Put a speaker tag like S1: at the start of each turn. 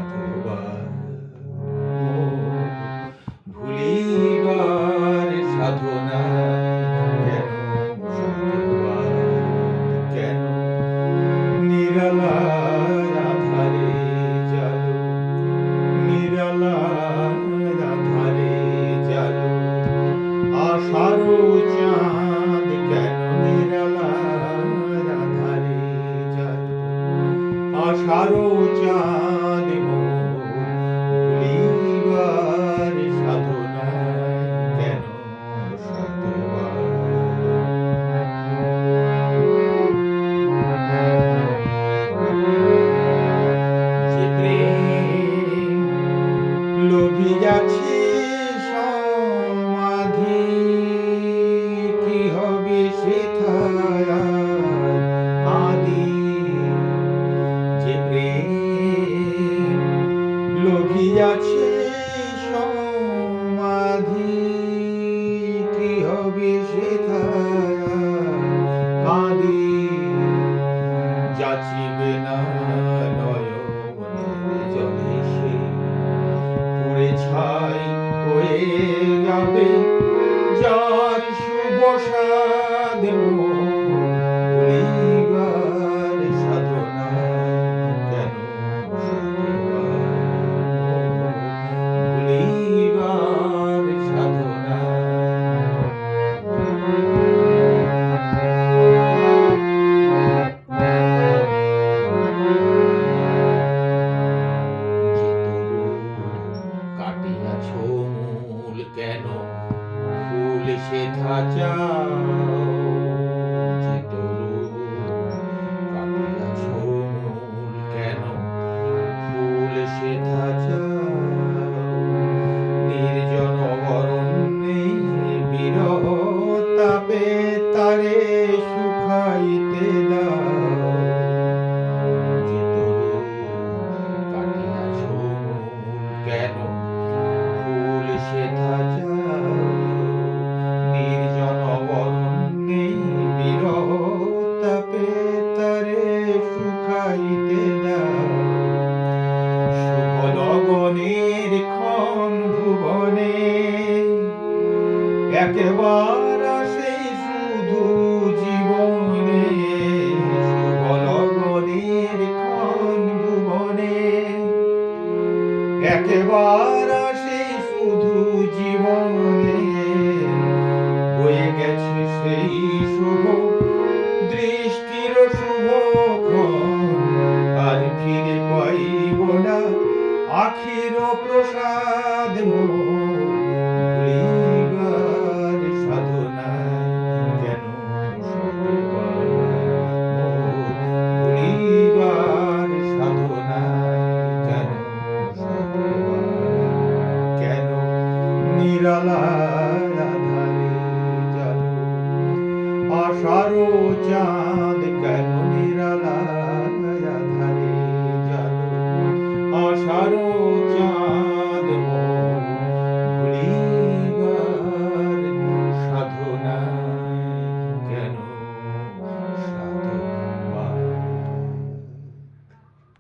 S1: সাধুবার ভুলিবার সাধনায় কেন সাধুবার কেন নিরালার আধারে জালো নিরালার আধারে জালো আশারো চাঁদ কেন নিরালার আধারে জালো আশারো চাঁদ ভুলিবার সাধনায় কেন সাধুবার যে প্রেম লোভিয়াছে সমাধি কি হবে সেথায় আদি যে প্রেম লোভিয়াছে সমাধি কি হবে সেথায় আদি যাচিবে না নয়নের জলে সে পুড়ে ছাই হয়ে যাবে যার শুভ সাধ ভুলিবার সাধনায় কেন সাধুবার ভুলিবার সাধনায় কাটিয়াছ মূল কেন ফুল সেথা চাও যে তরু কাটিয়াছ মূল কেন ফুল সেথা চাও নির্জন অরণ্যে বিরহ তাপে তারে শুকাইতে দাও যে তরু কাটিয়াছ মূল কেন ফুল সেথা চাও নির্জন অরণ্যে বিরহ তাপে তারে শুকাইতে দাও শুভ লগনের ক্ষণ ভুবনে একবার আসে শুধু জীবনে শুভ লগনের ক্ষণ ভুবনে একবার আসে শুধু জীবনে বয়ে গেছে সেই শুভ দৃষ্টির শুভক্ষণ আর ফিরে পাইব না আখির প্রসাদ ভুলিবার সাধনায় কেন সাধুবার ভুলিবার সাধনায় কেন সাধুবার কেন নিরালার আধারে জালো আশারো চাঁদ কেন নিরালার আধারে জালো আশারো